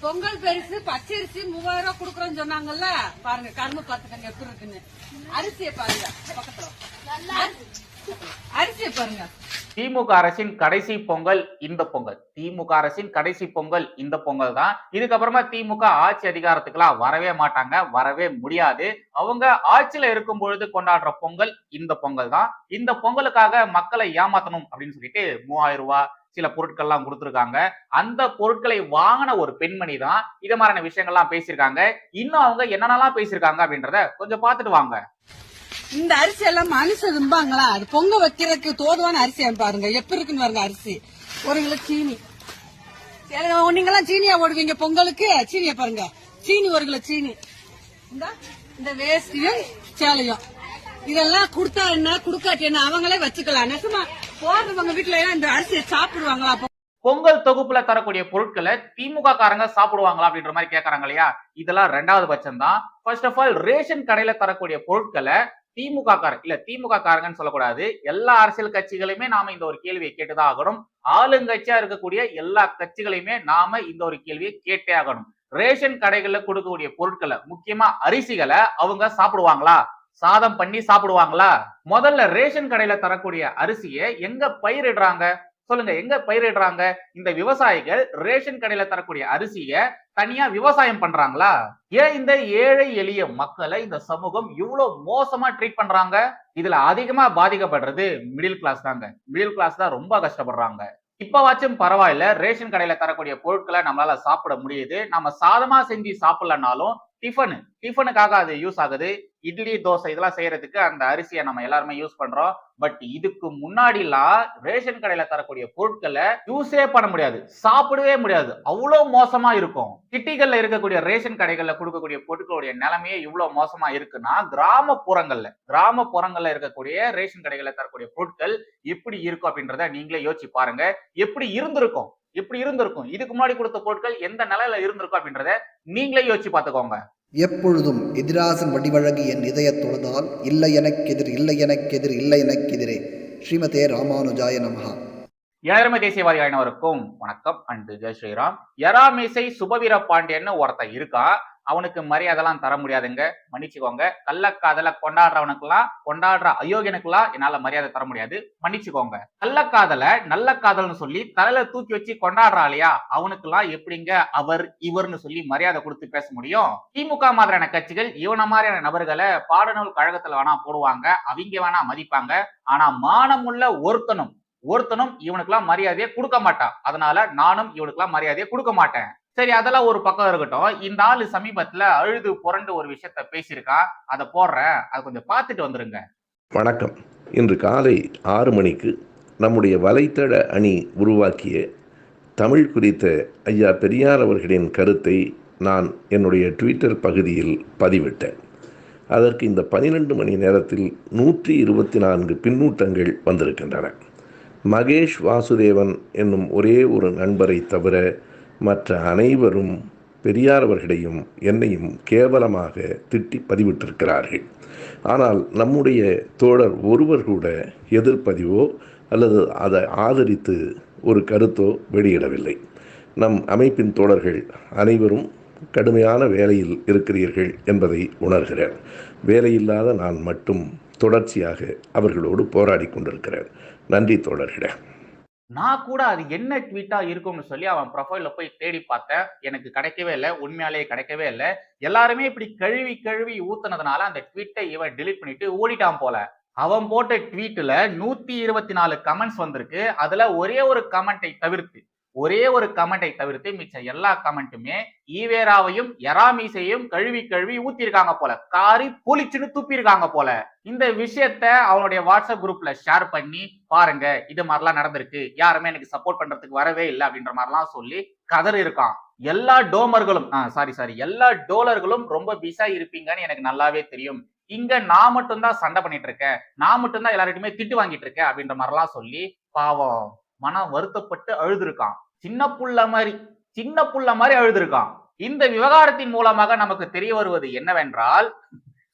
பொங்கல் பரிசு பச்சரிசி 3000 ரூபாய் குடுக்கறோம்னு சொன்னாங்கல்ல. பாருங்க கரும்பு பார்த்துக்கங்க எப்படி இருக்குன்னு. அரிசியை பாருங்க பக்கத்துல. அரிசியை பாருங்க. திமுக அரசின் கடைசி பொங்கல் இந்த பொங்கல். திமுக அரசின் கடைசி பொங்கல் இந்த பொங்கல் தான். இதுக்கப்புறமா திமுக ஆட்சி அதிகாரத்துக்குலாம் வரவே மாட்டாங்க, வரவே முடியாது. அவங்க ஆட்சியில இருக்கும் பொழுது கொண்டாடுற பொங்கல் இந்த பொங்கல் தான். இந்த பொங்கலுக்காக மக்களை ஏமாத்தணும் அப்படின்னு சொல்லிட்டு 3000 ரூபாய் சில பொருட்கள்லாம் கொடுத்துருக்காங்க. அந்த பொருட்களை வாங்கின ஒரு பெண்மணி தான் இது மாதிரியான விஷயங்கள்லாம் பேசியிருக்காங்க. இன்னும் அவங்க என்னென்னலாம் பேசியிருக்காங்க அப்படின்றத கொஞ்சம் பார்த்துட்டு வாங்க. இந்த அரிசி எல்லாம் மனுஷன் தும்பாங்களா? அது பொங்க வைக்கிறதுக்கு தோதுவான அரிசி பாருங்க எப்படி இருக்குன்னு பாருங்க. அரிசி 1 கிலோ சீனி. நீங்கெல்லாம் சீனியா ஓடுவீங்க பொங்கலுக்கு. சீனியை பாருங்க. சீனி 1 கிலோ சீனி. இந்த வேஷ்டியும் சேலையும் இதெல்லாம் கொடுத்தா என்ன கொடுக்காட்டி என்ன அவங்களே வச்சுக்கலாம். நெசமா போடுறவங்க வீட்டுல எல்லாம் இந்த அரிசியை சாப்பிடுவாங்களா? பொங்கல் தொகுப்புல தரக்கூடிய பொருட்களை திமுக காரங்க சாப்பிடுவாங்களா அப்படின்ற மாதிரி கேக்குறாங்க இல்லையா? இதெல்லாம் 2வது பட்சம் தான். ஃபர்ஸ்ட் ஆஃப் ஆல் ரேஷன் கடையில தரக்கூடிய பொருட்களை திமுக காரங்க இல்ல திமுக காரங்கன்னு சொல்லக்கூடாது, எல்லா அரசியல் கட்சிகளையுமே நாம இந்த ஒரு கேள்வியை கேட்டுதான் ஆகணும். ஆளுங்கட்சியா இருக்கக்கூடிய எல்லா கட்சிகளையுமே நாம இந்த ஒரு கேள்வியை கேட்டே ஆகணும். ரேஷன் கடைகள்ல கொடுக்கக்கூடிய பொருட்களை முக்கியமா அரிசிகளை அவங்க சாப்பிடுவாங்களா? சாதம் பண்ணி சாப்பிடுவாங்களா? முதல்ல ரேஷன் கடையில தரக்கூடிய அரிசியை எங்க பயிரிடுறாங்க சொல்லுங்க, எங்க பயிரிடுறாங்க? இந்த விவசாயிகள் ரேஷன் கடையில தரக்கூடிய அரிசிய தனியா விவசாயம் பண்றாங்களா? ஏன் இந்த ஏழை எளிய மக்களை இந்த சமூகம் இவ்வளவு மோசமா ட்ரீட் பண்றாங்க? இதுல அதிகமா பாதிக்கப்படுறது மிடில் கிளாஸ் தாங்க. மிடில் கிளாஸ் தான் ரொம்ப கஷ்டப்படுறாங்க. இப்பவாச்சும் பரவாயில்ல, ரேஷன் கடையில தரக்கூடிய பொருட்களை நம்மளால சாப்பிட முடியுது. நம்ம சாதமா செஞ்சு சாப்பிடலனாலும் டிஃபனுக்காக அது யூஸ் ஆகுது. இட்லி தோசை இதெல்லாம் செய்யறதுக்கு அந்த அரிசியை நம்ம எல்லாருமே யூஸ் பண்றோம். பட் இதுக்கு முன்னாடி எல்லாம் ரேஷன் கடையில தரக்கூடிய பொருட்களை யூஸே பண்ண முடியாது, சாப்பிடவே முடியாது, அவ்வளவு மோசமா இருக்கும். சிட்டிகள்ல இருக்கக்கூடிய ரேஷன் கடைகள்ல கொடுக்கக்கூடிய பொருட்களுடைய நிலைமையே இவ்வளவு மோசமா இருக்குன்னா கிராமப்புறங்கள்ல இருக்கக்கூடிய ரேஷன் கடைகள்ல தரக்கூடிய பொருட்கள் எப்படி இருக்கும் அப்படின்றத நீங்களே யோசிச்சு பாருங்க. எப்படி இருந்திருக்கும் இதுக்கு முன்னாடி கொடுத்த பொருட்கள் எந்த நிலையில இருந்திருக்கும் அப்படின்றத நீங்களே யோசிச்சு பார்த்துக்கோங்க. எப்பொழுதும் எதிராசன் வடிவழகு என் இதய தொழுதால் இல்லை எனக்கெதிர் இல்லை எனக்கெதிர் இல்லை எனக்கெதிரே. ஸ்ரீமதே ராமானுஜாய நமஹா. ஏழரமை தேசியவாதி அனைவருக்கும் வணக்கம் அண்டு ஜெய் ஸ்ரீராம். யராமேசை சுபவீர பாண்டியன்னு ஒருத்தன் இருக்கா. அவனுக்கு மரியாதைலாம் தர முடியாதுங்க, மன்னிச்சுக்கோங்க. கள்ளக்காதல கொண்டாடுற அயோக்கியனுக்குலாம் என்னால மரியாதை தர முடியாது, மன்னிச்சுக்கோங்க. கள்ளக்காதல நல்ல காதல்னு சொல்லி தலையில தூக்கி வச்சு கொண்டாடுறா இல்லையா, அவனுக்குலாம் எப்படிங்க அவர் இவர்னு சொல்லி மரியாதை கொடுத்து பேச முடியும்? திமுக மாதிரியான கட்சிகள் இவன மாதிரியான நபர்களை பாடநூல் கழகத்துல வேணா போடுவாங்க, அவங்க வேணா மதிப்பாங்க. ஆனா மானமுள்ள ஒருத்தனும் இவனுக்குலாம் மரியாதையை கொடுக்க மாட்டான். அதனால நானும் இவனுக்குலாம் மரியாதையை கொடுக்க மாட்டேன். சரி, அதெல்லாம் ஒரு பக்கம் இருக்கட்டும். இந்த ஆளு சமீபத்துல அழுது புரண்டு ஒரு விஷயத்த பேசியிருக்கான், அதை போடுறேன், அதை கொஞ்சம் பார்த்துட்டு வந்துருங்க. வணக்கம். இன்று காலை 6 மணிக்கு நம்முடைய வலைத்தள அணி உருவாக்கிய தமிழ் குறித்த ஐயா பெரியார் அவர்களின் கருத்தை நான் என்னுடைய ட்விட்டர் பகுதியில் பதிவிட்டேன். அதற்கு இந்த 12 மணி நேரத்தில் 124 பின்னூட்டங்கள் வந்திருக்கின்றன. மகேஷ் வாசுதேவன் என்னும் ஒரே ஒரு நண்பரை தவிர மற்ற அனைவரும் பெரியார் அவர்களையும் என்னையும் கேவலமாக திட்டி பதிவிட்டிருக்கிறார்கள். ஆனால் நம்முடைய தோழர் ஒருவர் கூட எதிர்ப்பதிவோ அல்லது அதை ஆதரித்து ஒரு கருத்தோ வெளியிடவில்லை. நம் அமைப்பின் தோழர்கள் அனைவரும் கடுமையான வேலையில் இருக்கிறீர்கள் என்பதை உணர்கிறேன். வேலையில்லாத நான் மட்டும் தொடர்ச்சியாக அவர்களோடு போராடி கொண்டிருக்கிறேன். நன்றி தோழர்களே. நான் கூட அது என்ன ட்வீட்டா இருக்கும்னு சொல்லி அவன் ப்ரொஃபைல்ல போய் தேடி பார்த்தேன், எனக்கு கிடைக்கவே இல்லை, உண்மையாலேயே கிடைக்கவே இல்லை. எல்லாருமே இப்படி கழுவி ஊத்துனதுனால அந்த ட்வீட்டை இவன் டெலிட் பண்ணிட்டு ஓடிட்டான் போல. அவன் போட்ட ட்வீட்ல 124 கமெண்ட்ஸ் வந்திருக்கு. அதுல ஒரே ஒரு கமெண்டை தவிர்த்து மிச்ச எல்லா கமெண்ட்டுமே ஈவேராவையும் யராமீசையும் கழுவி ஊத்திருக்காங்க போல, காரி பொலிச்சுன்னு துப்பிருக்காங்க போல. இந்த விஷயத்த அவனுடைய வாட்ஸ்அப் குரூப்ல ஷேர் பண்ணி பாருங்க, இது மாதிரிலாம் நடந்திருக்கு, யாருமே எனக்கு சப்போர்ட் பண்றதுக்கு வரவே இல்லை அப்படின்ற மாதிரிலாம் சொல்லி கதறி இருக்கான். எல்லா டோலர்களும் ரொம்ப பிஸா இருப்பீங்கன்னு எனக்கு நல்லாவே தெரியும். இங்க நான் மட்டும்தான் சண்டை பண்ணிட்டு இருக்கேன், நான் மட்டும்தான் எல்லார்கிட்டயுமே திட்டு வாங்கிட்டு இருக்கேன் அப்படின்ற மாதிரிலாம் சொல்லி பாவம் மனம் வருத்தப்பட்டு அழுதுருக்கான். சின்ன புள்ள மாதிரி அழுதுருக்கான். இந்த விவகாரத்தின் மூலமாக நமக்கு தெரிய வருவது என்னவென்றால்,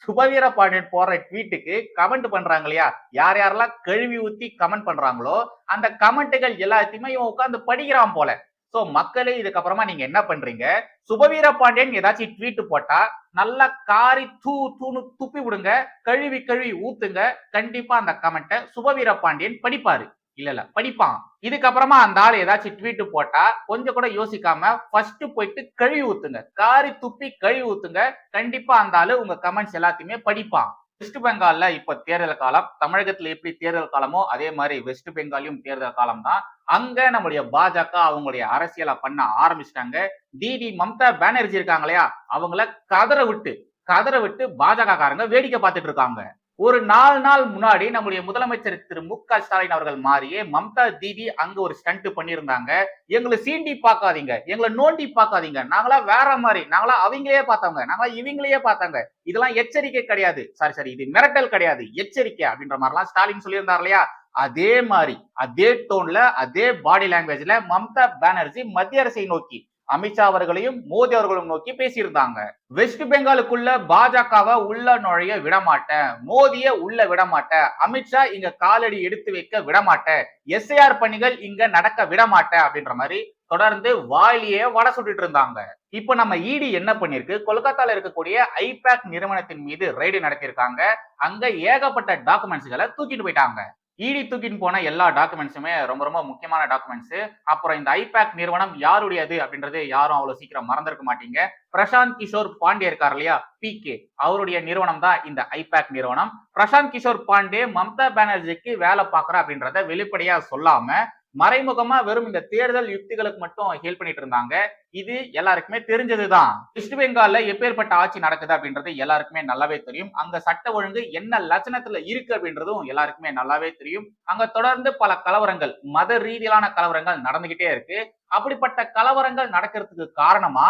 சுபவீர பாண்டியன் போற ட்வீட்டுக்கு கமெண்ட் பண்றாங்க இல்லையா, யாரெல்லாம் கழுவி ஊத்தி கமெண்ட் பண்றாங்களோ அந்த கமெண்ட்டுகள் எல்லாத்தையுமே இவன் உட்கார்ந்து படிக்கிறான் போல. சோ மக்களே இதுக்கப்புறமா நீங்க என்ன பண்றீங்க, சுபவீர பாண்டியன் ஏதாச்சும் ட்வீட் போட்டா நல்லா காரி தூன்னு துப்பி விடுங்க, கழுவி கழுவி ஊத்துங்க. கண்டிப்பா அந்த கமெண்ட்டை சுபவீர பாண்டியன் படிப்பாரு. இல்ல படிப்பான். இதுக்கப்புறமா அந்த ஆள் ஏதாச்சும் ட்வீட் போட்டா கொஞ்சம் கூட யோசிக்காம ஃபர்ஸ்ட் போயிட்டு கழுவி ஊத்துங்க, காரி துப்பி கழுவி ஊத்துங்க. கண்டிப்பா அந்த ஆளு உங்க கமெண்ட்ஸ் எல்லாத்தையுமே படிப்பான். வெஸ்ட் பெங்கால்ல இப்ப தேர்தல் காலம், தமிழகத்துல எப்படி தேர்தல் காலமோ அதே மாதிரி வெஸ்ட் பெங்காலையும் தேர்தல் காலம் தான். அங்க நம்முடைய பாஜக அவங்களுடைய அரசியலை பண்ண ஆரம்பிச்சிட்டாங்க. டிடி மம்தா பானர்ஜி இருக்காங்க இல்லையா, அவங்கள கதற விட்டு பாஜக காரங்க வேடிக்கை பார்த்துட்டு இருக்காங்க. ஒரு 4 நாள் முன்னாடி நம்முடைய முதலமைச்சர் திரு மு.க. ஸ்டாலின் அவர்கள் மாறியே மம்தா தீதி அங்க ஒரு ஸ்டண்ட் பண்ணியிருந்தாங்க. எங்களை சீண்டி பார்க்காதீங்க, எங்களை நோண்டி பார்க்காதீங்க, நாங்களா வேற மாதிரி, நாங்களா அவங்களையே பார்த்தாங்க, நாங்களா இவங்களையே பார்த்தாங்க, இதெல்லாம் எச்சரிக்கை கிடையாது, சாரி இது மிரட்டல் கிடையாது, எச்சரிக்கை அப்படின்ற மாதிரிலாம் ஸ்டாலின் சொல்லியிருந்தார் இல்லையா. அதே மாதிரி அதே டோன்ல அதே பாடி லாங்குவேஜ்ல மம்தா பானர்ஜி மத்திய அரசை நோக்கி, அமித்ஷா அவர்களையும் மோடி அவர்களும் நோக்கி பேசியிருந்தாங்க. வெஸ்ட் பெங்காலுக்குள்ள பாஜகவை உள்ள நுழைய விடமாட்டேன், மோடிய உள்ள விடமாட்டேன், அமித்ஷா இங்க காலடி எடுத்து வைக்க விடமாட்டேன், எஸ்ஐஆர் பணிகள் இங்க நடக்க விடமாட்டேன் அப்படின்ற மாதிரி தொடர்ந்து வாயிலேயே வடை சுட்டுட்டு இருந்தாங்க. இப்ப நம்ம இடி என்ன பண்ணிருக்கு, கொல்கத்தால இருக்கக்கூடிய ஐபேக் நிறுவனத்தின் மீது ரெய்டு நடத்தியிருக்காங்க. அங்க ஏகப்பட்ட டாக்குமெண்ட்ஸ்களை தூக்கிட்டு போயிட்டாங்க. இடி தூக்கின்னு போன எல்லா டாக்குமெண்ட்ஸுமே ரொம்ப ரொம்ப முக்கியமான டாக்குமெண்ட்ஸ். அப்புறம் இந்த ஐபேக் நிறுவனம் யாருடையது அப்படின்றது யாரும் அவ்வளவு சீக்கிரம் மறந்துருக்க மாட்டீங்க. பிரசாந்த் கிஷோர் பாண்டே இருக்கார் இல்லையா, பிகே, அவருடைய நிறுவனம் தான் இந்த ஐபேக் நிறுவனம். பிரசாந்த் கிஷோர் பாண்டே மம்தா பானர்ஜிக்கு வேலை பார்க்கற அப்படின்றத வெளிப்படையா சொல்லாம மறைமுகமா வெறும் இந்த தேர்தல் யுக்திகளுக்கு மட்டும் ஹெல்ப் பண்ணிட்டு இருந்தாங்க. இது எல்லாருக்குமே தெரிஞ்சதுதான். வெஸ்ட் பெங்கால்ல எப்பேற்பட்ட ஆட்சி நடக்குது அப்படின்றது எல்லாருக்குமே நல்லாவே தெரியும். அங்க சட்ட ஒழுங்கு என்ன லட்சணத்துல இருக்கு அப்படின்றதும் எல்லாருக்குமே நல்லாவே தெரியும். அங்க தொடர்ந்து பல கலவரங்கள், மத ரீதியிலான கலவரங்கள் நடந்துகிட்டே இருக்கு. அப்படிப்பட்ட கலவரங்கள் நடக்கிறதுக்கு காரணமா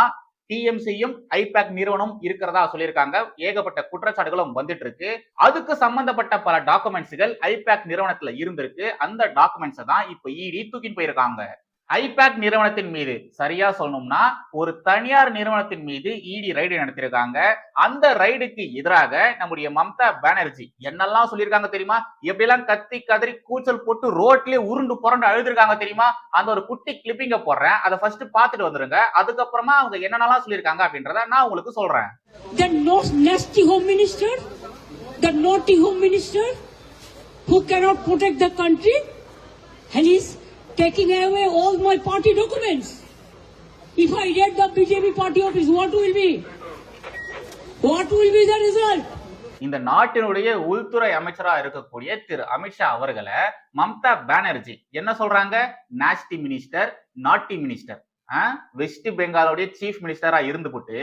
டிஎம்சியும் ஐபேக் நிறுவனம் இருக்கிறதா சொல்லியிருக்காங்க. ஏகப்பட்ட குற்றச்சாட்டுகளும் வந்துட்டு இருக்கு. அதுக்கு சம்பந்தப்பட்ட பல டாக்குமெண்ட்ஸ்கள் ஐபேக் நிறுவனத்துல இருந்திருக்கு. அந்த டாக்குமெண்ட்ஸ் தான் இப்ப இடி தூக்கிட்டு போயிருக்காங்க. ஐபேக் நிறுவனத்தின் மீது சரியா சொல்லணும்னா ஒரு தனியார் நிறுவனத்தின் மீது இடி ரைடு நடத்திருக்காங்க. அந்த ரைடுக்கு எதிராக நம்முடைய மம்தா பானர்ஜி என்னெல்லாம் சொல்லியிருக்காங்க தெரியுமா, எப்படியெல்லாம் கத்தி கதறி கூச்சல் போட்டு ரோட்லயே உருண்டு புரண்டு அழுதுருக்காங்க தெரியுமா. அந்த ஒரு குட்டி கிளிப்பிங்க போடுறேன், அதை ஃபர்ஸ்ட் பார்த்துட்டு வந்துருங்க. அதுக்கப்புறமா அவங்க என்னென்னலாம் சொல்லியிருக்காங்க அப்படின்றத நான் உங்களுக்கு சொல்றேன். The nasty home minister, the naughty home minister who cannot protect the country, and he's taking away all my party documents. If I get the BJP party office, what will be the result? இந்த நாட்டினுடைய உள்துறை அமைச்சரா இருக்கக்கூடிய திரு அமித்ஷா அவர்களை மம்தா பானர்ஜி என்ன சொல்றாங்க, nasty minister, நாட்டி minister. West பெங்காலோடைய chief மினிஸ்டரா இருந்து போட்டு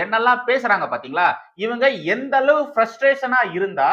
என்னெல்லாம் பேசுறாங்க பாத்தீங்களா. இவங்க எந்த அளவு ஃப்ரஸ்ட்ரேஷனா இருந்தா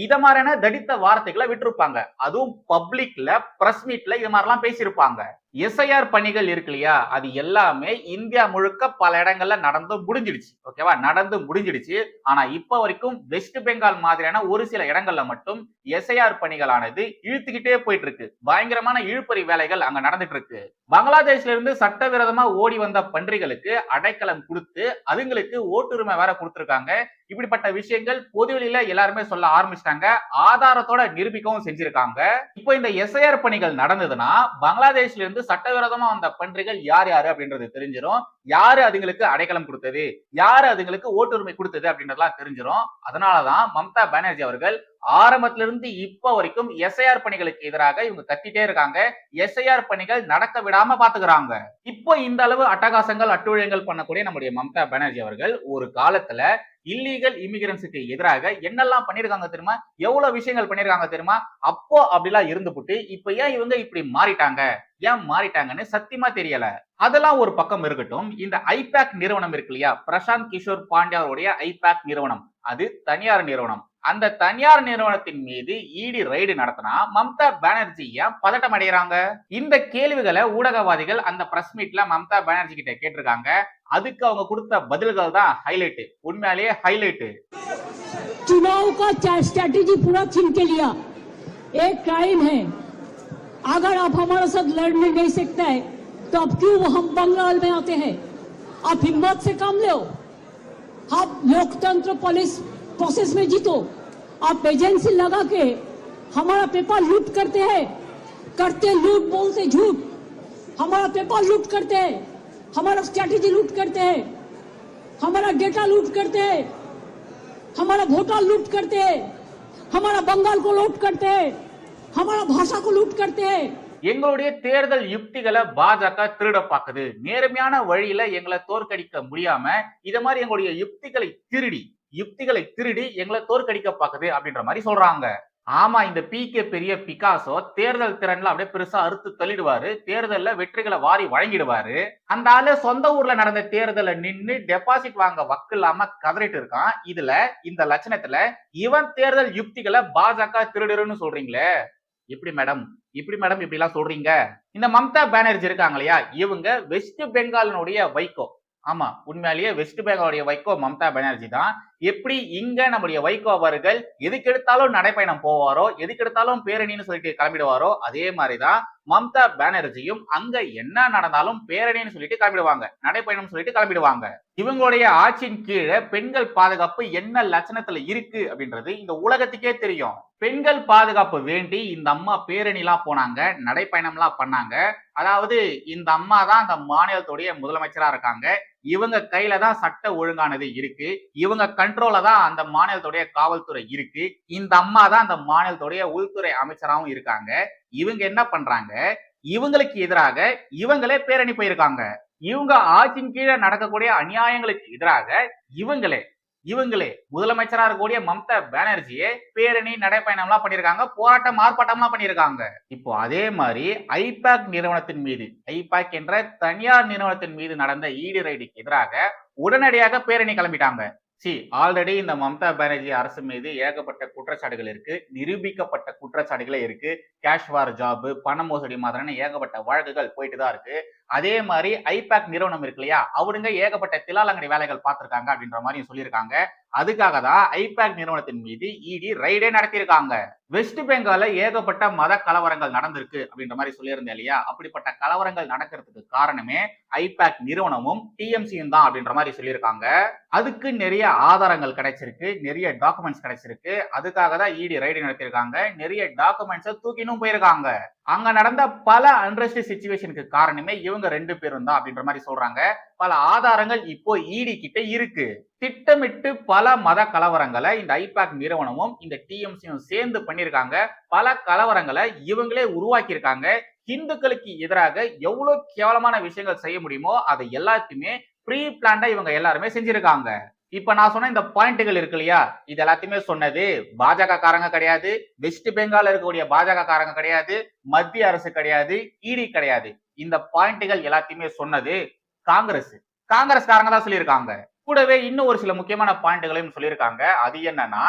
இத மாதிரியான தடித்த வார்த்தைகளை விட்டுருப்பாங்க. அதுவும் பப்ளிக்ல, பிரஸ் மீட்ல இது மாதிரிலாம் பேசியிருப்பாங்க. எஸ்ஐஆர் பணிகள் இருக்கு இல்லையா, அது எல்லாமே இந்தியா முழுக்க பல இடங்கள்ல நடந்து முடிஞ்சிடுச்சு. ஓகேவா, நடந்து முடிஞ்சிடுச்சு. ஆனா இப்ப வரைக்கும் வெஸ்ட் பெங்கால் மாதிரியான ஒரு சில இடங்கள்ல மட்டும் எஸ்ஐஆர் பணிகளானது இழுத்துக்கிட்டே போயிட்டு இருக்கு. பயங்கரமான இழுப்பறி வேலைகள் அங்க நடந்துட்டு இருக்கு. பங்களாதேஷ்ல இருந்து சட்டவிரோதமா ஓடி வந்த பன்றிகளுக்கு அடைக்கலம் கொடுத்து அதுங்களுக்கு ஓட்டுரிமை வேற கொடுத்திருக்காங்க. இப்படிப்பட்ட விஷயங்கள் பொதுவெளியில எல்லாருமே சொல்ல ஆரம்பிச்சிட்டாங்க. ஆதாரத்தோட நிரூபிக்கவும் செஞ்சிருக்காங்க. இப்போ இந்த எஸ்ஐஆர் பணிகள் நடந்ததுன்னா பங்களாதேஷ்ல இருந்து சட்டவிரோதமா வந்த பன்றிகள் யார் யாரு அப்படின்றது தெரிஞ்சிடும். யாரு அதுங்களுக்கு அடைக்கலம் கொடுத்தது, யாரு அதுங்களுக்கு ஓட்டுரிமை கொடுத்தது அப்படின்றதெல்லாம் தெரிஞ்சிடும். அதனாலதான் மம்தா பானர்ஜி அவர்கள் ஆரம்பத்துல இருந்து இப்ப வரைக்கும் எஸ்ஐஆர் பணிகளுக்கு எதிராக இவங்க கத்திட்டே இருக்காங்க. எஸ்ஐஆர் பணிகள் நடக்க விடாம பாத்துக்கிறாங்க. இப்போ இந்த அளவு அட்டகாசங்கள், அட்டுழியங்கள் பண்ணக்கூடிய நம்முடைய மம்தா பானர்ஜி அவர்கள் ஒரு காலத்துல இல்லீகல் இமிகிரன்ஸுக்கு எதிராக என்னெல்லாம் பண்ணிருக்காங்க தெரியுமா, எவ்வளவு விஷயங்கள் பண்ணிருக்காங்க தெரியுமா. அப்போ அப்படிலாம் இருந்துபுட்டு இப்ப ஏன் இவங்க இப்படி மாறிட்டாங்க, ஏன் மாறிட்டாங்கன்னு சத்தியமா தெரியல. அதெல்லாம் ஒரு பக்கம் இருக்கட்டும். இந்த ஐபேக் நிறுவனம் இருக்கு இல்லையா, பிரசாந்த் கிஷோர் பாண்டே அவருடைய ஐபேக் நிறுவனம், அது தனியார் நிறுவனம். அந்த தனியார் நிறுவனத்தின் மீது இடி ரைடு நடத்தினா மம்தா பானர்ஜி ஏன் பதட்டம் அடைகிறாங்க? இந்த கேள்விகளை ஊடகவாதிகள் அந்த பிரஸ் மீட்ல மம்தா பானர்ஜி கிட்ட கேட்டிருக்காங்க. அதுக்கு அவங்க கொடுத்த பதில்கள் தான் ஹைலைட், உண்மையிலேயே ஹைலைட். चुनाव का स्ट्रैटेजी पूरा छीन के लिया, एक क्राइम है. अगर आप हमारे साथ लड़ने नहीं सकते हैं तो अब क्यों हम बंगाल में आते हैं? आप हिम्मत से काम लो, आप लोकतंत्र पुलिस प्रोसेस में जीतो. आप एजेंसी लगा के हमारा पेपर लूट करते हैं, करते लूट बोलते झूठ. हमारा पेपर लूट करते हैं, हमारा स्ट्रैटेजी लूट करते हैं, हमारा डेटा लूट करते हैं, हमारा वोटर लूट करते हैं, हमारा बंगाल को लूट करते हैं, हमारा भाषा को लूट करते हैं। எங்களுடைய தேர்தல் யுக்திகளை பாஜக திருட பாக்குது, நேர்மையான வழியில எங்களை தோற்கடிக்க முடியாம இத மாதிரி எங்களுடைய யுக்திகளை திருடி எங்களை தோற்கடிக்க பாக்குது அப்படின்ற மாதிரி சொல்றாங்க. ஆமா, இந்த பிகே பெரிய பிகாசோ தேர்தல் திறன்ல அப்படியே பெருசா அறுத்து தள்ளிடுவாரு, தேர்தல்ல வெற்றிகளை வாரி வழங்கிடுவாரு. அந்த ஆளு சொந்த ஊர்ல நடந்த தேர்தல நின்னு டெபாசிட் வாங்க வக்கு இல்லாம கதறிட்டு இருக்கான். இதுல இந்த லட்சணத்துல இவன் தேர்தல் யுக்திகளை பாஜக திருடுன்னு சொல்றீங்களே, எப்படி மேடம் இப்படி எல்லாம் சொல்றீங்க? இந்த மம்தா பானர்ஜி இருக்காங்க இல்லையா, இவங்க வெஸ்ட் பெங்காலினுடைய வைகோ. ஆமா, உண்மையிலேயே வெஸ்ட் பெங்காலுடைய வைகோ மம்தா பானர்ஜி தான். எப்படி இங்க நம்முடைய வைகோ அவர்கள் எதுக்கு எடுத்தாலும் நடைப்பயணம் போவாரோ, எதுக்கு எடுத்தாலும் பேரணின்னு சொல்லிட்டு கிளம்பிடுவாரோ, அதே மாதிரிதான் மம்தா பானர்ஜியும் அங்க என்ன நடந்தாலும் பேரணின்னு சொல்லிட்டு கிளம்பிடுவாங்க, நடைப்பயணம் சொல்லிட்டு கிளம்பிடுவாங்க. இவங்களுடைய ஆட்சியின் கீழே பெண்கள் பாதுகாப்பு என்ன லட்சணத்துல இருக்கு அப்படின்றது இந்த உலகத்துக்கே தெரியும். பெண்கள் பாதுகாப்பு வேண்டி இந்த அம்மா பேரணி எல்லாம் போனாங்க, நடைப்பயணம் எல்லாம் பண்ணாங்க. அதாவது இந்த அம்மா தான் அந்த மாநிலத்துடைய முதலமைச்சரா இருக்காங்க, இவங்க கையில தான் சட்ட ஒழுங்கானது இருக்கு, இவங்க கண்ட்ரோல தான் அந்த மாநிலத்துடைய காவல்துறை இருக்கு, இந்த அம்மா தான் அந்த மாநிலத்துடைய உள்துறை அமைச்சராகவும் இருக்காங்க. இவங்க என்ன பண்றாங்க, இவங்களுக்கு எதிராக இவங்களே பேரணி போயிருக்காங்க. இவங்க ஆட்சியின் கீழே நடக்கக்கூடிய அநியாயங்களுக்கு எதிராக இவங்களே முதலமைச்சரா இருக்கக்கூடிய மம்தா பானர்ஜியே பேரணி நடைப்பயணம் எல்லாம் பண்ணிருக்காங்க, போராட்டம் ஆர்ப்பாட்டம் எல்லாம் பண்ணிருக்காங்க. இப்போ அதே மாதிரி ஐபாக் நிறுவனத்தின் மீது, ஐபாக் என்ற தனியார் நிறுவனத்தின் மீது நடந்த ஈடி ரைடுக்கு எதிராக உடனடியாக பேரணி கிளம்பிட்டாங்க. ஆல்ரெடி இந்த மம்தா பானர்ஜி அரசு மீது ஏகப்பட்ட குற்றச்சாட்டுகள் இருக்கு, நிரூபிக்கப்பட்ட குற்றச்சாட்டுகளே இருக்கு. கேஷ் ஃபார் ஜாப், பண மோசடி மாதிரியான ஏகப்பட்ட வழக்குகள் போயிட்டு தான் இருக்கு. அதே மாதிரி ஐபாக் நிறுவனம் இருக்கு இல்லையா, அவருங்க ஏகப்பட்ட திலாலங்கடி வேலைகள் பார்த்திருக்காங்க அப்படின்ற மாதிரி சொல்லியிருக்காங்க. அதுக்காக தான் ஐபாக் நிறுவனத்தின் மீது இடி ரைடே நடத்தியிருக்காங்க. வெஸ்ட் பெங்கால்ல ஏகப்பட்ட மத கலவரங்கள் நடந்திருக்கு அப்படின்ற மாதிரி சொல்லியிருந்தேன் இல்லையா, அப்படிப்பட்ட கலவரங்கள் நடக்கிறதுக்கு காரணமே ஐபாக் நிறுவனமும் டிஎம்சியும் தான் அப்படின்ற மாதிரி சொல்லியிருக்காங்க. அதுக்கு நிறைய ஆதாரங்கள் கிடைச்சிருக்கு, நிறைய டாக்குமெண்ட்ஸ் கிடைச்சிருக்கு. அதுக்காக தான் இடி ரைடு நடத்தியிருக்காங்க. நிறைய டாக்குமெண்ட்ஸை தூக்கினும் போயிருக்காங்க. அங்க நடந்த பல அன்ரெஸ்ட் சிச்சுவேஷனுக்கு காரணமே இவங்க 2 பேரும் தான் அப்படின்ற மாதிரி சொல்றாங்க. பல ஆதாரங்கள் இப்போ இடி கிட்ட இருக்கு. திட்டமிட்டு பல மத கலவரங்களை இந்த ஐபாக் நிறுவனமும் இந்த டிஎம்சியும் சேர்ந்து பண்ணிருக்காங்க. பல கலவரங்களை இவங்களே உருவாக்கி இருக்காங்க. இந்துக்களுக்கு எதிராக எவ்வளவு கேவலமான விஷயங்கள் செய்ய முடியுமோ அதை எல்லாத்தையுமே ப்ரீ பிளான்டா இவங்க எல்லாருமே செஞ்சிருக்காங்க. இப்ப நான் சொன்ன இந்த பாயிண்ட்கள் இருக்கு இல்லையா, இது எல்லாத்தையுமே சொன்னது பாஜக காரங்க கிடையாது, வெஸ்ட் பெங்கால் இருக்கக்கூடிய பாஜக காரங்க கிடையாது, மத்திய அரசு கிடையாது, இடி கிடையாது. இந்த பாயிண்ட்கள் எல்லாத்தையுமே சொன்னது காங்கிரஸ்காரங்க தான் சொல்லியிருக்காங்க. கூடவே இன்னும் ஒரு சில முக்கியமான பாயிண்ட்களையும் சொல்லியிருக்காங்க. அது என்னன்னா,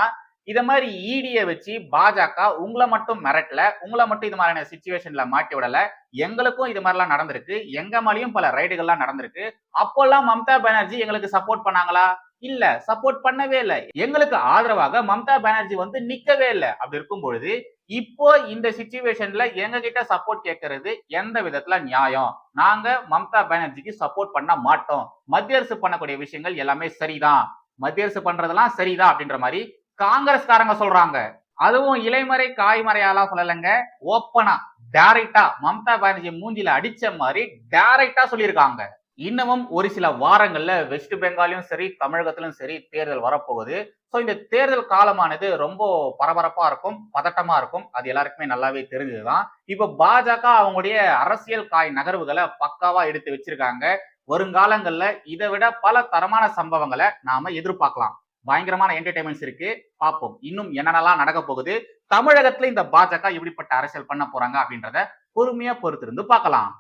இத மாதிரி ஈடியை வச்சு பாஜக உங்களை மட்டும் மிரட்டல, உங்களை மட்டும் இது மாதிரியான சிச்சுவேஷன்ல மாட்டி விடல, எங்களுக்கும் இது மாதிரிலாம் நடந்திருக்கு, எங்க மேலேயும் பல ரைடுகள்லாம் நடந்திருக்கு. அப்போல்லாம் மம்தா பானர்ஜி எங்களுக்கு சப்போர்ட் பண்ணாங்களா? இல்ல, சப்போர்ட் பண்ணவே இல்லை. எங்களுக்கு ஆதரவாக மம்தா பானர்ஜி வந்து நிக்கவே இல்லை. அப்படி இருக்கும் பொழுது இப்போ இந்த சிச்சுவேஷன்ல எங்க கிட்ட சப்போர்ட் கேட்கறது எந்த விதத்துல நியாயம்? நாங்க மம்தா பானர்ஜிக்கு சப்போர்ட் பண்ண மாட்டோம், மத்திய அரசு பண்ணக்கூடிய விஷயங்கள் எல்லாமே சரிதான், மத்திய அரசு பண்றதெல்லாம் சரிதான் அப்படின்ற மாதிரி காங்கிரஸ்காரங்க சொல்றாங்க. அதுவும் இலைமறை காய்மறையாலாம் சொல்லலைங்க, ஓப்பனா டைரக்டா மம்தா பானர்ஜி மூஞ்சில அடிச்ச மாதிரி டைரக்டா சொல்லியிருக்காங்க. இன்னமும் ஒரு சில வாரங்கள்ல வெஸ்ட் பெங்காலையும் சரி தமிழகத்திலும் சரி தேர்தல் வரப்போகுது. ஸோ இந்த தேர்தல் காலமானது ரொம்ப பரபரப்பா இருக்கும், பதட்டமா இருக்கும். அது எல்லாருக்குமே நல்லாவே தெரிஞ்சதுதான். இப்ப பாஜக அவங்களுடைய அரசியல் காய் நகர்வுகளை பக்காவா எடுத்து வச்சிருக்காங்க. வருங்காலங்கள்ல இதை விட பல தரமான சம்பவங்களை நாம எதிர்பார்க்கலாம். பயங்கரமான என்டர்டைன்மெண்ட்ஸ் இருக்கு, பார்ப்போம் இன்னும் என்னென்னலாம் நடக்க போகுது, தமிழகத்துல இந்த பாஜக எப்படிப்பட்ட அரசியல் பண்ண போறாங்க அப்படின்றத பொறுமையா பொறுத்திருந்து பார்க்கலாம்.